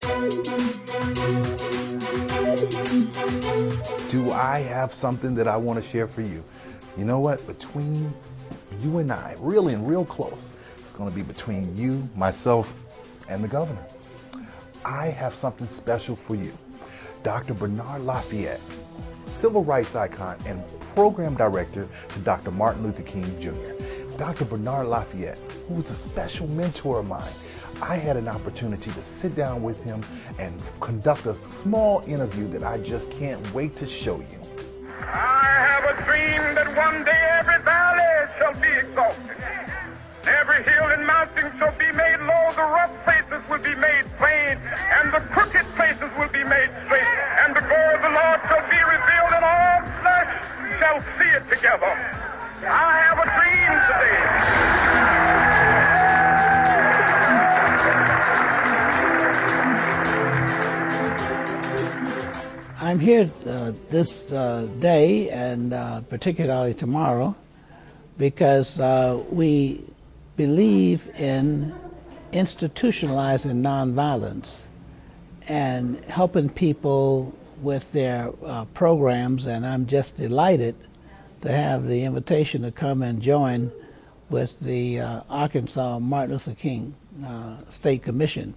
Do I have something that I want to share for you? You know what? Between you and I, really and real close, it's going to be between you, myself, and the governor. I have something special for you. Dr. Bernard Lafayette, civil rights icon and program director to Dr. Martin Luther King Jr. Dr. Bernard Lafayette, who was a special mentor of mine, I had an opportunity to sit down with him and conduct a small interview that I just can't wait to show you. I have a dream that one day every valley shall be exalted. Every hill and mountain shall be made low, the rough places will be made plain, and the crooked places will be made straight, and the glory of the Lord shall be revealed, and all flesh shall see it together. I have a dream today. I'm here this day, and particularly tomorrow, because we believe in institutionalizing nonviolence and helping people with their programs, and I'm just delighted to have the invitation to come and join with the Arkansas Martin Luther King State Commission.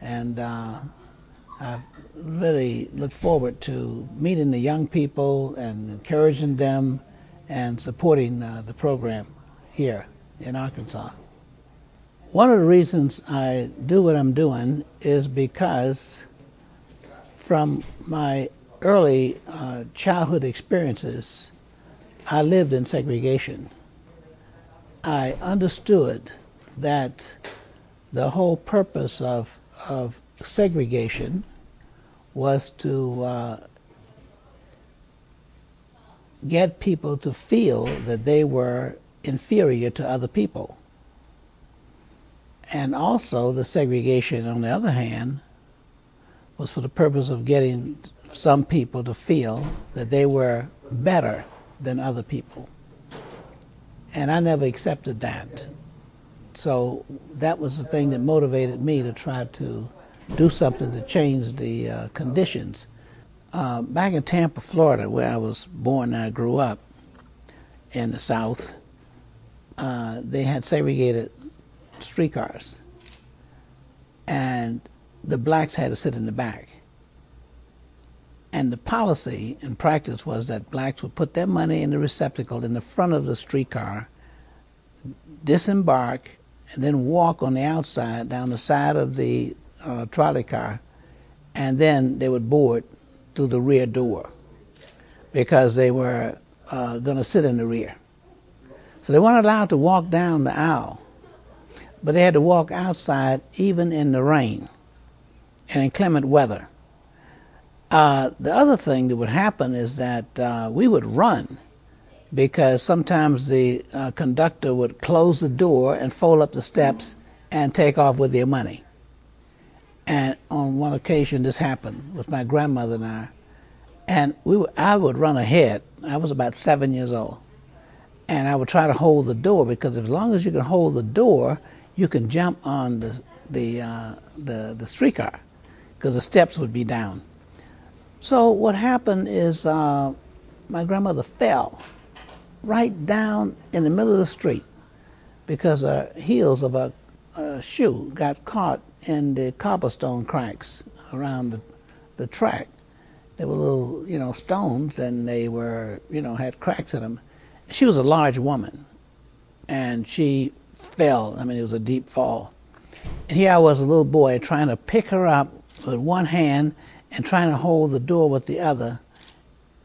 And I really look forward to meeting the young people and encouraging them and supporting the program here in Arkansas. One of the reasons I do what I'm doing is because from my early childhood experiences, I lived in segregation. I understood that the whole purpose of segregation was to get people to feel that they were inferior to other people. And also the segregation, on the other hand, was for the purpose of getting some people to feel that they were better than other people. And I never accepted that. So that was the thing that motivated me to try to do something to change the conditions. Back in Tampa, Florida, where I was born and I grew up in the South, they had segregated streetcars, and the blacks had to sit in the back. And the policy and practice was that blacks would put their money in the receptacle in the front of the streetcar, disembark, and then walk on the outside down the side of the trolley car, and then they would board through the rear door because they were going to sit in the rear. So they weren't allowed to walk down the aisle, but they had to walk outside even in the rain and inclement weather. The other thing that would happen is that we would run, because sometimes the conductor would close the door and fold up the steps and take off with their money. And on one occasion this happened with my grandmother and I, and I would run ahead. I was about 7 years old, and I would try to hold the door, because as long as you can hold the door, you can jump on the streetcar, because the steps would be down. So what happened is my grandmother fell right down in the middle of the street because the heels of a shoe got caught in the cobblestone cracks around the track. There were little, stones, and they were, had cracks in them. She was a large woman, and she fell. I mean, it was a deep fall. And here I was, a little boy, trying to pick her up with one hand and trying to hold the door with the other.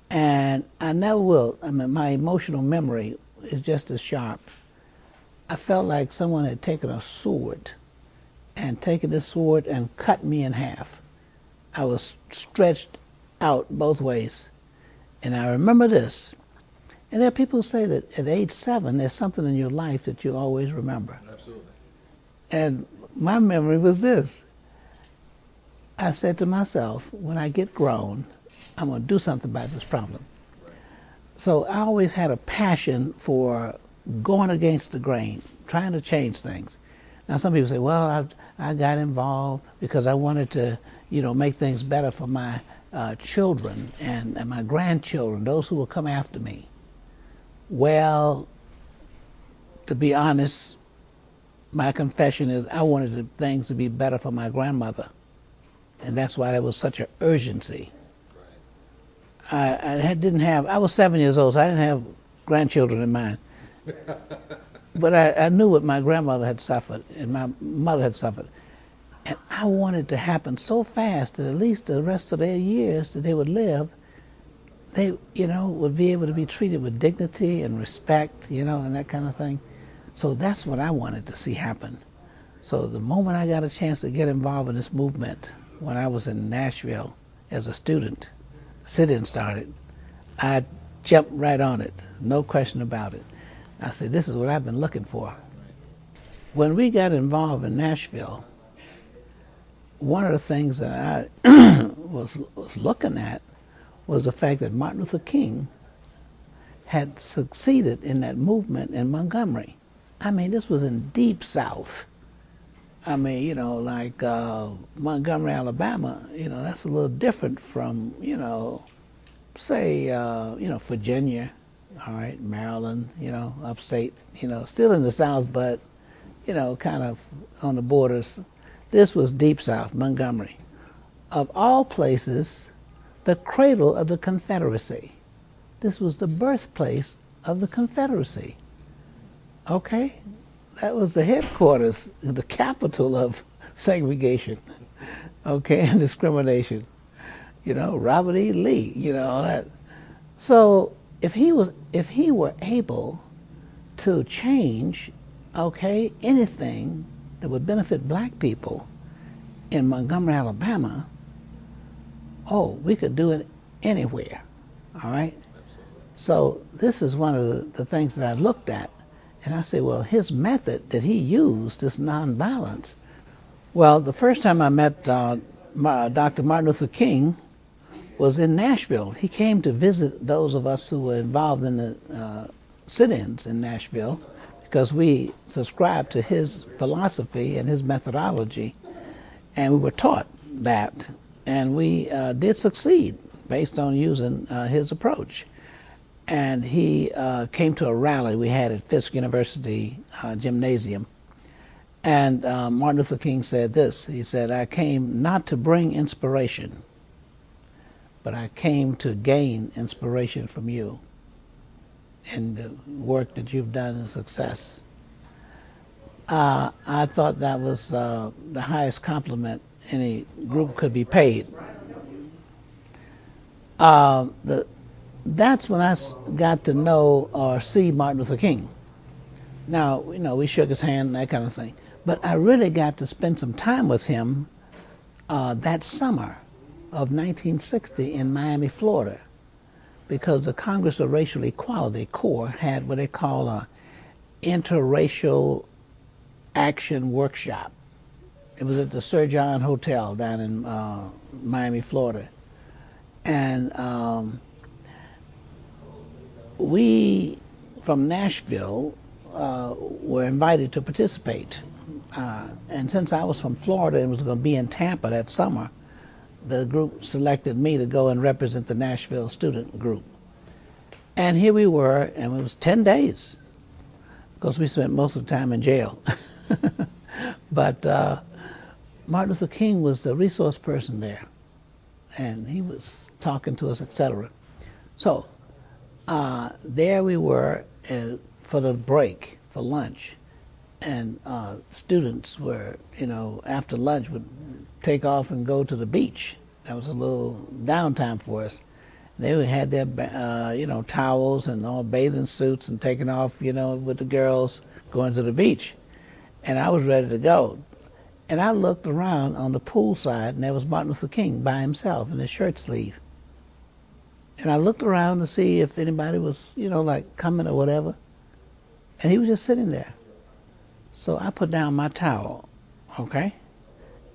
And I never will. I mean, my emotional memory is just as sharp. I felt like someone had taken a sword and taken this sword and cut me in half. I was stretched out both ways. And I remember this. And there are people who say that at age 7, there's something in your life that you always remember. Absolutely. And my memory was this. I said to myself, when I get grown, I'm going to do something about this problem. Right. So I always had a passion for going against the grain, trying to change things. Now, some people say, well, I got involved because I wanted to, make things better for my children and my grandchildren, those who will come after me. Well, to be honest, my confession is I wanted things to be better for my grandmother. And that's why there was such an urgency. I was 7 years old, so I didn't have grandchildren in mind. But I knew what my grandmother had suffered and my mother had suffered. And I wanted to happen so fast that at least the rest of their years that they would live, they, would be able to be treated with dignity and respect, and that kind of thing. So that's what I wanted to see happen. So the moment I got a chance to get involved in this movement, when I was in Nashville as a student, sit-in started, I jumped right on it, no question about it. I said, this is what I've been looking for. When we got involved in Nashville, one of the things that I was looking at was the fact that Martin Luther King had succeeded in that movement in Montgomery. I mean, this was in Deep South. I mean, like Montgomery, Alabama, that's a little different from, say, Virginia, all right, Maryland, upstate, still in the South, but, kind of on the borders. This was Deep South, Montgomery. Of all places, the cradle of the Confederacy. This was the birthplace of the Confederacy. Okay? That was the headquarters, the capital of segregation, okay, and discrimination. Robert E. Lee, all that. So if he were able to change, okay, anything that would benefit black people in Montgomery, Alabama, we could do it anywhere, all right? So this is one of the things that I looked at. And I say, well, his method that he used, this nonviolence. Well, the first time I met Dr. Martin Luther King was in Nashville. He came to visit those of us who were involved in the sit-ins in Nashville because we subscribed to his philosophy and his methodology, and we were taught that. And we did succeed based on using his approach. And he came to a rally we had at Fisk University Gymnasium. And Martin Luther King said this. He said, I came not to bring inspiration, but I came to gain inspiration from you and the work that you've done and success. I thought that was the highest compliment any group could be paid. That's when I got to know or see Martin Luther King. Now, we shook his hand and that kind of thing. But I really got to spend some time with him that summer of 1960 in Miami, Florida, because the Congress of Racial Equality, CORE, had what they call a interracial action workshop. It was at the Sir John Hotel down in Miami, Florida. And we, from Nashville, were invited to participate. And since I was from Florida and was going to be in Tampa that summer, the group selected me to go and represent the Nashville student group. And here we were, and it was 10 days, because we spent most of the time in jail. But Martin Luther King was the resource person there, and he was talking to us, etc. So there we were for the break, for lunch, and students were, after lunch would take off and go to the beach. That was a little downtime for us. They had their, towels and all bathing suits and taking off, with the girls going to the beach. And I was ready to go. And I looked around on the pool side, and there was Martin Luther King by himself in his shirt sleeve. And I looked around to see if anybody was, coming or whatever. And he was just sitting there. So I put down my towel, okay?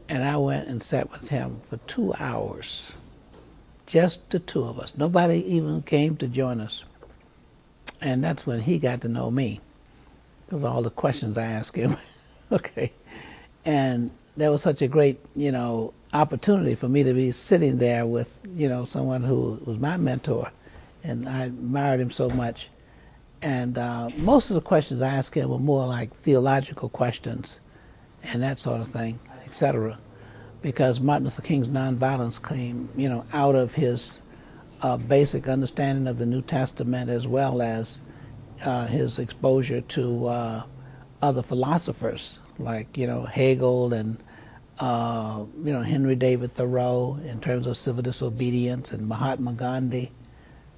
And I went and sat with him for 2 hours. Just the two of us. Nobody even came to join us. And that's when he got to know me, because of all the questions I asked him. Okay. And there was such a great, opportunity for me to be sitting there with, someone who was my mentor, and I admired him so much. And most of the questions I asked him were more like theological questions and that sort of thing, etc. Because Martin Luther King's nonviolence came, out of his basic understanding of the New Testament, as well as his exposure to other philosophers like, Hegel and, Henry David Thoreau in terms of civil disobedience, and Mahatma Gandhi.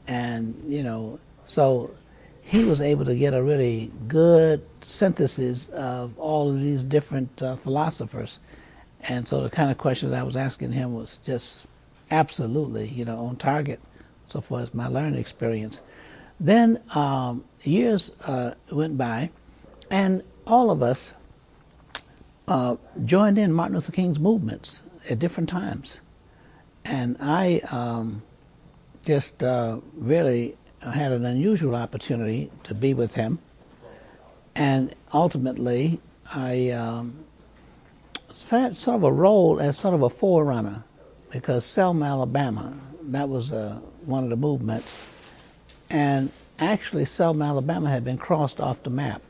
And, so he was able to get a really good synthesis of all of these different philosophers. And so the kind of questions I was asking him was just absolutely, on target so far as my learning experience. Then years went by, and all of us joined in Martin Luther King's movements at different times. And I just really had an unusual opportunity to be with him. And ultimately, I had sort of a role as sort of a forerunner, because Selma, Alabama, that was one of the movements. And actually, Selma, Alabama had been crossed off the map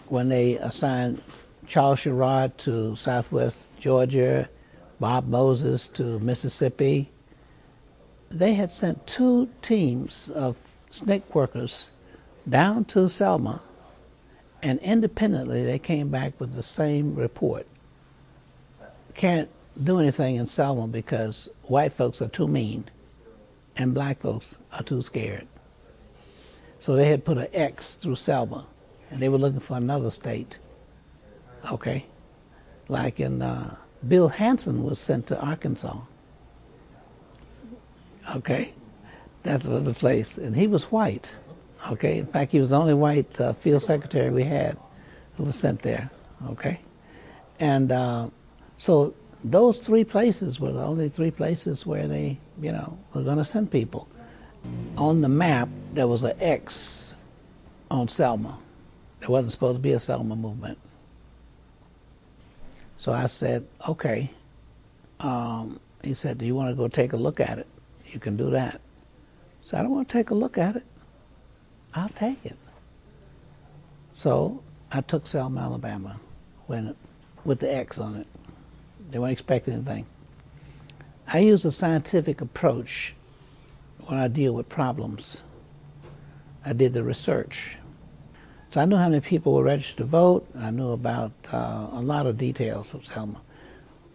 when they assigned Charles Sherrod to Southwest Georgia, Bob Moses to Mississippi. They had sent 2 teams of SNCC workers down to Selma, and independently they came back with the same report. Can't do anything in Selma because white folks are too mean and black folks are too scared. So they had put an X through Selma, and they were looking for another state. Okay? Like in, Bill Hanson was sent to Arkansas. Okay? That was the place. And he was white. Okay? In fact, he was the only white field secretary we had who was sent there. Okay? And so those 3 places were the only 3 places where they, were going to send people. On the map, there was an X on Selma. There wasn't supposed to be a Selma movement. So I said, okay. He said, do you want to go take a look at it? You can do that. So I don't want to take a look at it. I'll take it. So I took Selma, Alabama, with the X on it. They weren't expecting anything. I use a scientific approach when I deal with problems. I did the research. So I knew how many people were registered to vote. I knew about a lot of details of Selma.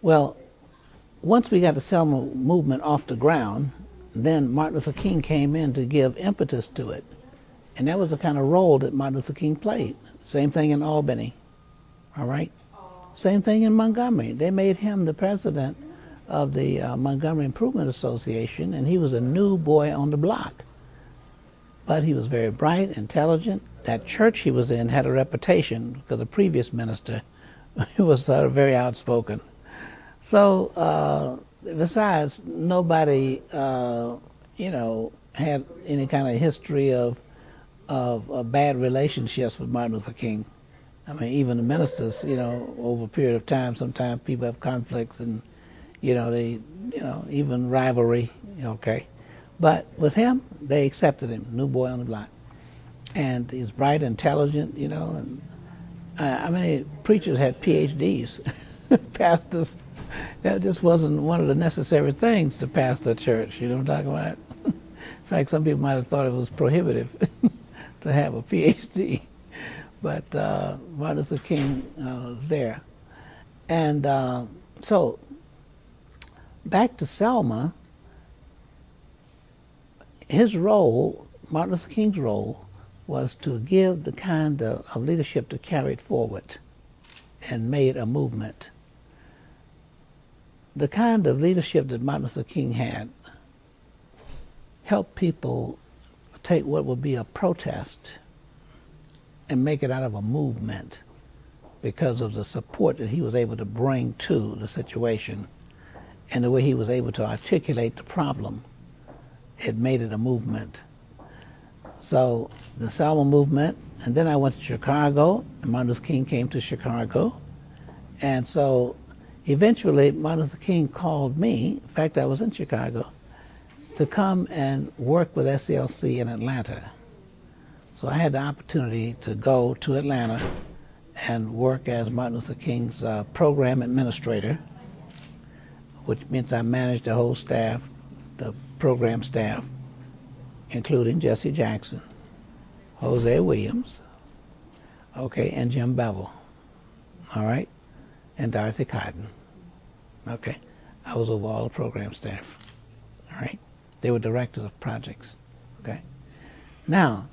Well, once we got the Selma movement off the ground, then Martin Luther King came in to give impetus to it. And that was the kind of role that Martin Luther King played. Same thing in Albany, all right? Same thing in Montgomery. They made him the president of the Montgomery Improvement Association, and he was a new boy on the block. But he was very bright, intelligent. That church he was in had a reputation because the previous minister was very outspoken. So besides, nobody, had any kind of history of bad relationships with Martin Luther King. I mean, even the ministers, over a period of time, sometimes people have conflicts and, even rivalry, okay. But with him, they accepted him, new boy on the block. And he was bright, intelligent, and I mean, preachers had PhDs, pastors. That just wasn't one of the necessary things to pastor a church, you know what I'm talking about? In fact, some people might have thought it was prohibitive to have a PhD. But Martin Luther King was there. And so, back to Selma, his role, Martin Luther King's role, was to give the kind of leadership to carry it forward and made a movement. The kind of leadership that Martin Luther King had helped people take what would be a protest and make it out of a movement because of the support that he was able to bring to the situation and the way he was able to articulate the problem. It made it a movement. So the Selma movement, and then I went to Chicago, and Martin Luther King came to Chicago, And so eventually Martin Luther King called me, in fact I was in Chicago, to come and work with SCLC in Atlanta. So I had the opportunity to go to Atlanta and work as Martin Luther King's program administrator, which means I managed the whole staff, the program staff, including Jesse Jackson, Jose Williams, okay, and Jim Bevel, all right, and Dorothy Cotton, okay. I was over all the program staff, all right. They were directors of projects, okay. Now,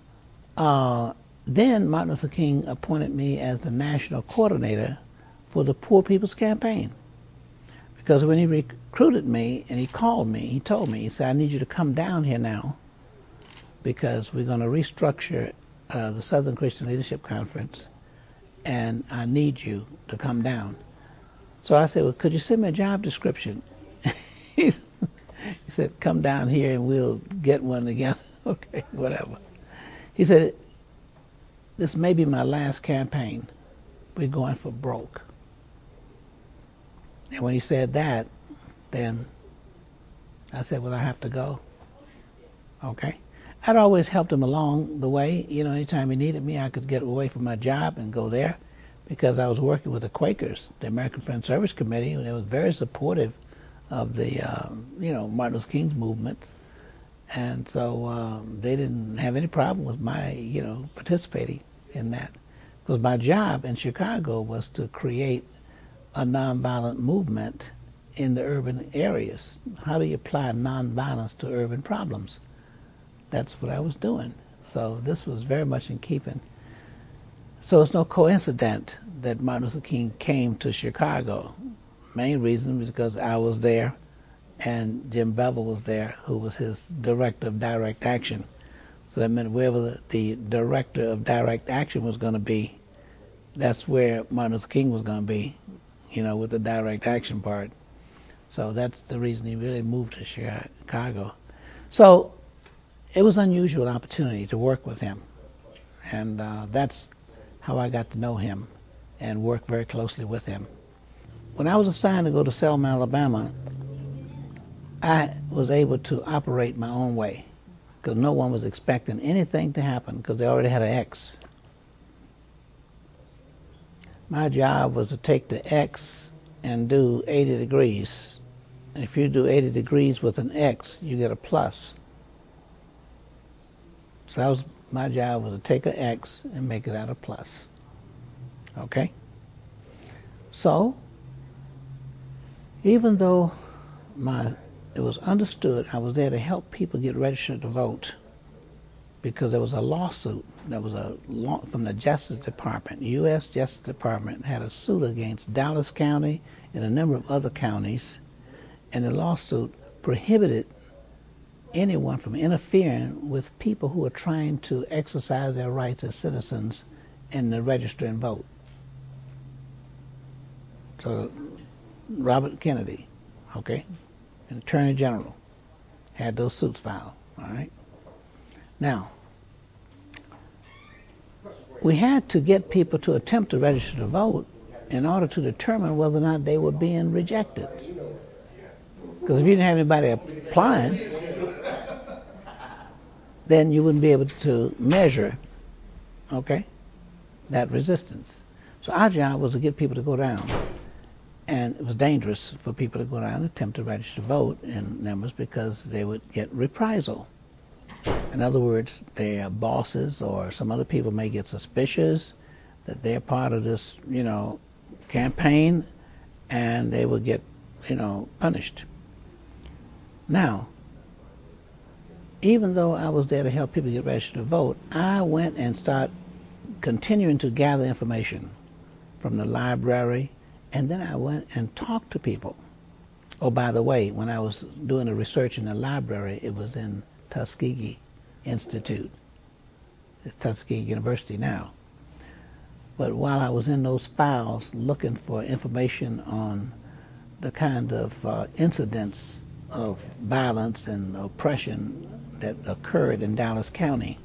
then Martin Luther King appointed me as the national coordinator for the Poor People's Campaign. Because when he recruited me and he called me, he told me, he said, I need you to come down here now because we're going to restructure the Southern Christian Leadership Conference and I need you to come down. So I said, well, could you send me a job description? He said, come down here and we'll get one together. Okay, whatever. He said, this may be my last campaign. We're going for broke. And when he said that, then I said, well, I have to go. Okay. I'd always helped him along the way. You know, anytime he needed me, I could get away from my job and go there because I was working with the Quakers, the American Friends Service Committee, and they was very supportive of the, you know, Martin Luther King's movement. And so they didn't have any problem with my, you know, participating in that. Because my job in Chicago was to create a nonviolent movement in the urban areas. How do you apply nonviolence to urban problems? That's what I was doing. So this was very much in keeping. So it's no coincidence that Martin Luther King came to Chicago. Main reason was because I was there and Jim Bevel was there, who was his director of direct action. So that meant wherever the director of direct action was going to be, that's where Martin Luther King was going to be, you know, with the direct action part. So that's the reason he really moved to Chicago. So it was an unusual opportunity to work with him. And that's how I got to know him and work very closely with him. When I was assigned to go to Selma, Alabama, I was able to operate my own way because no one was expecting anything to happen because they already had an X. My job was to take the X and do 80 degrees. And if you do 80 degrees with an X, you get a plus. So my job was to take an X and make it out a plus. Okay? So, even though it was understood I was there to help people get registered to vote because there was a lawsuit that was from the Justice Department. U.S. Justice Department had a suit against Dallas County and a number of other counties, and the lawsuit prohibited anyone from interfering with people who are trying to exercise their rights as citizens and to register and vote. So Robert Kennedy, okay, an Attorney General, had those suits filed, all right? Now, we had to get people to attempt to register to vote in order to determine whether or not they were being rejected. Because if you didn't have anybody applying, then you wouldn't be able to measure, okay, that resistance. So our job was to get people to go down. And it was dangerous for people to go down and attempt to register to vote in numbers because they would get reprisal. In other words, their bosses or some other people may get suspicious that they're part of this, you know, campaign, and they would get, you know, punished. Now, even though I was there to help people get registered to vote, I went and started continuing to gather information from the library, and then I went and talked to people. Oh, by the way, when I was doing the research in the library, it was in Tuskegee Institute. It's Tuskegee University now. But while I was in those files looking for information on the kind of incidents of violence and oppression that occurred in Dallas County,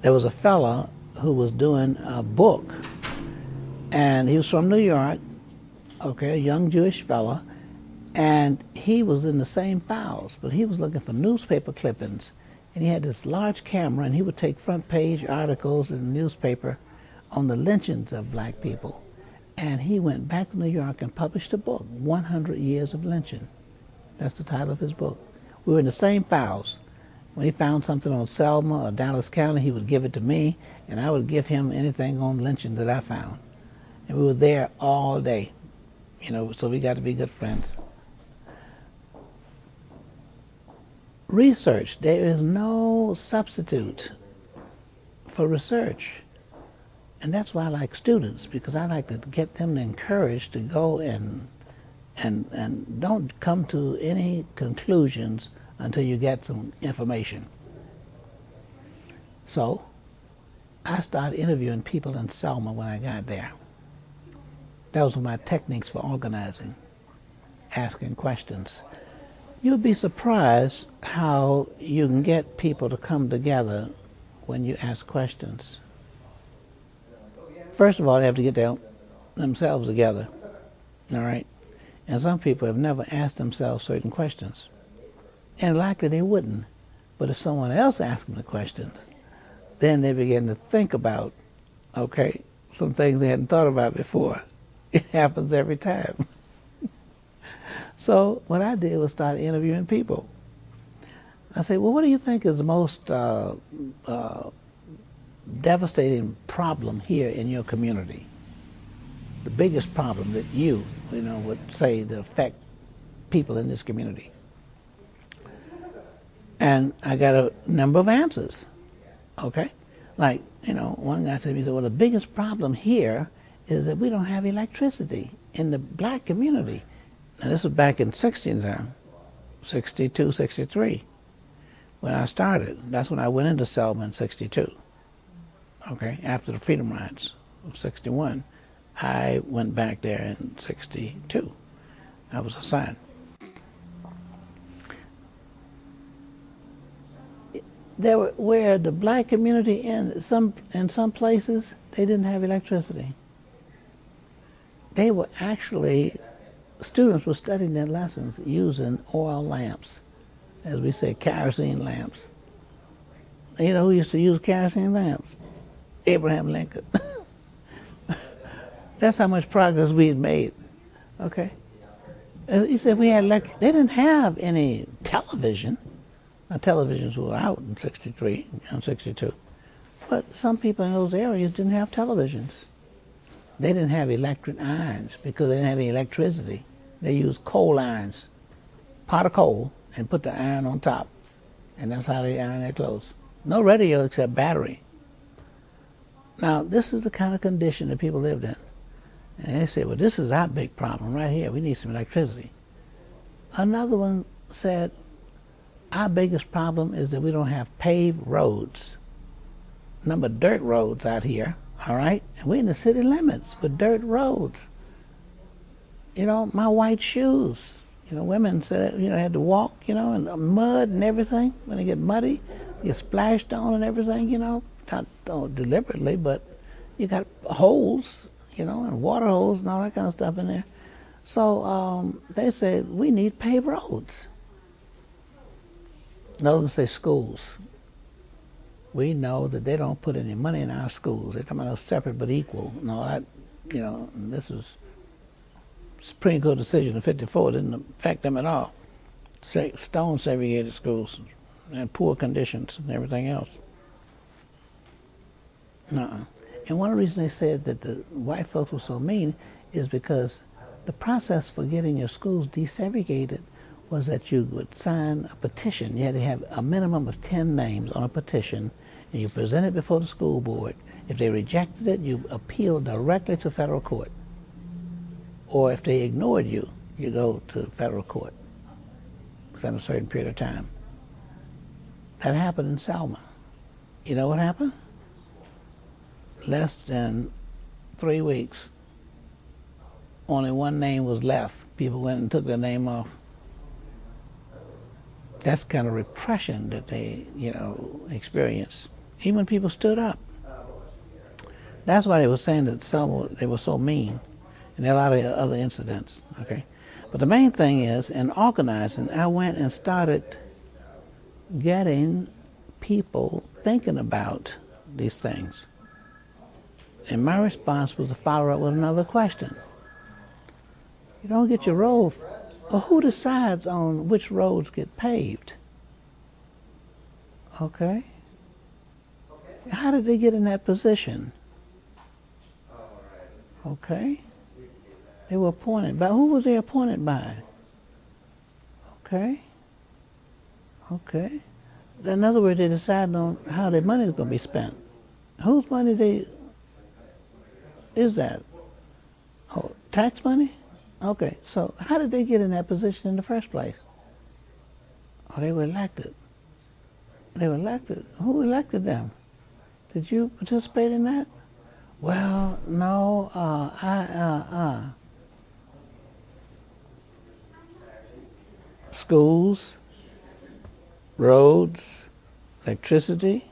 there was a fellow who was doing a book, and he was from New York, okay, a young Jewish fella, and he was in the same files, but he was looking for newspaper clippings, and he had this large camera, and he would take front page articles in the newspaper on the lynchings of black people. And he went back to New York and published a book, 100 Years of Lynching. That's the title of his book. We were in the same files. When he found something on Selma or Dallas County, he would give it to me, and I would give him anything on lynching that I found. And we were there all day, so we got to be good friends. Research. There is no substitute for research. And that's why I like students, because I like to get them encouraged to go and don't come to any conclusions until you get some information. So I started interviewing people in Selma when I got there. Those were my techniques for organizing, asking questions. You'll be surprised how you can get people to come together when you ask questions. First of all, they have to get themselves together, all right? And some people have never asked themselves certain questions. And likely they wouldn't. But if someone else asks them the questions, then they begin to think about, okay, some things they hadn't thought about before. It happens every time. So what I did was start interviewing people. I said, well, what do you think is the most devastating problem here in your community? The biggest problem that you would say that affect people in this community? And I got a number of answers, okay? Like, one guy said, well, the biggest problem here is that we don't have electricity in the black community. Now, this was back in 62, 63, when I started. That's when I went into Selma in 62, okay? After the Freedom Rides of 61, I went back there in 62. I was assigned. Where the black community in some places, they didn't have electricity. They were actually, students were studying their lessons using oil lamps, as we say, kerosene lamps. You know who used to use kerosene lamps? Abraham Lincoln. That's how much progress we had made, okay? He said we had they didn't have any television. Now, televisions were out in 63 and 62. But some people in those areas didn't have televisions. They didn't have electric irons because they didn't have any electricity. They used coal irons, pot of coal, and put the iron on top. And that's how they iron their clothes. No radio except battery. Now, this is the kind of condition that people lived in. And they said, well, this is our big problem right here. We need some electricity. Another one said, our biggest problem is that we don't have paved roads. Number of dirt roads out here, all right? And we're in the city limits with dirt roads. My white shoes. Women said, had to walk, in the mud and everything. When they get muddy, you get splashed on and everything, not deliberately, but you got holes, and water holes and all that kind of stuff in there. So they said, we need paved roads. Those say schools. We know that they don't put any money in our schools. They're talking about separate but equal and all that, and this is Supreme Court decision of 54 didn't affect them at all. Stone segregated schools and poor conditions and everything else. And one of the reasons they said that the white folks were so mean is because the process for getting your schools desegregated was that you would sign a petition. You had to have a minimum of 10 names on a petition, and you present it before the school board. If they rejected it, you appealed directly to federal court. Or if they ignored you, you go to federal court within a certain period of time. That happened in Selma. You know what happened? Less than 3 weeks, only one name was left. People went and took their name off. That's kind of repression that they, experienced. Even when people stood up. That's why they were saying that they were so mean. And there are a lot of other incidents, okay? But the main thing is, in organizing, I went and started getting people thinking about these things. And my response was to follow up with another question. You don't get your road, well, who decides on which roads get paved? Okay? How did they get in that position? Okay? They were appointed by, who was they appointed by? Okay? Okay? In other words, they decided on how their money is going to be spent. Whose money is that? Oh, tax money? Okay, so how did they get in that position in the first place? Oh, they were elected. They were elected. Who elected them? Did you participate in that? Well, no, Schools, roads, electricity,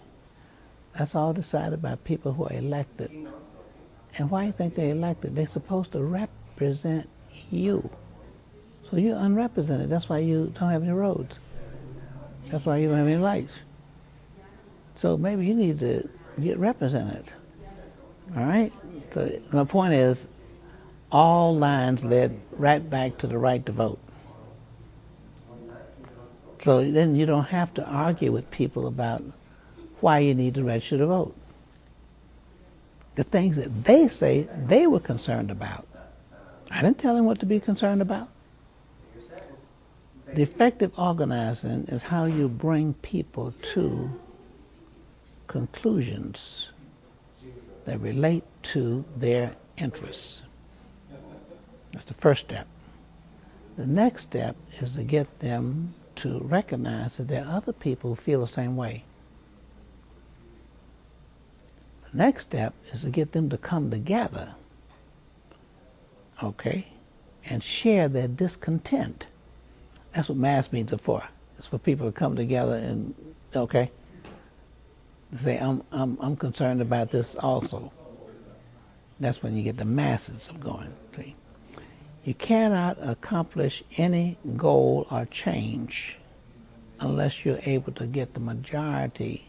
that's all decided by people who are elected. And why do you think they're elected? They're supposed to represent you. So you're unrepresented. That's why you don't have any roads. That's why you don't have any lights. So maybe you need to get represented. All right? So my point is, all lines led right back to the right to vote. So then you don't have to argue with people about why you need to register to vote. The things that they say they were concerned about. I didn't tell them what to be concerned about. The effective organizing is how you bring people to conclusions that relate to their interests. That's the first step. The next step is to get them to recognize that there are other people who feel the same way. The next step is to get them to come together, okay, and share their discontent. That's what mass meetings are for. It's for people to come together and, okay, say, I'm concerned about this also. That's when you get the masses going, see. You cannot accomplish any goal or change unless you're able to get the majority,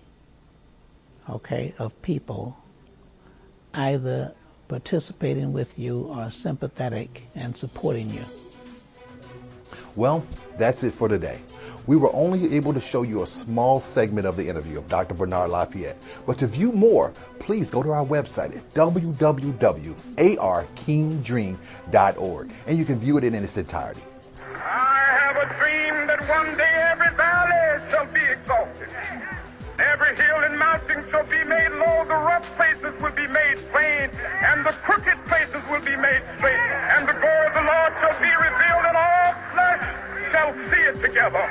okay, of people either participating with you or sympathetic and supporting you. Well, that's it for today. We were only able to show you a small segment of the interview of Dr. Bernard Lafayette. But to view more, please go to our website at www.arkingdream.org, and you can view it in its entirety. I have a dream that one day every valley shall be exalted. Every hill and mountain shall be made low, the rough places will be made plain, and the crooked places will be made straight, and the glory of the Lord shall be revealed, and all flesh shall see it together.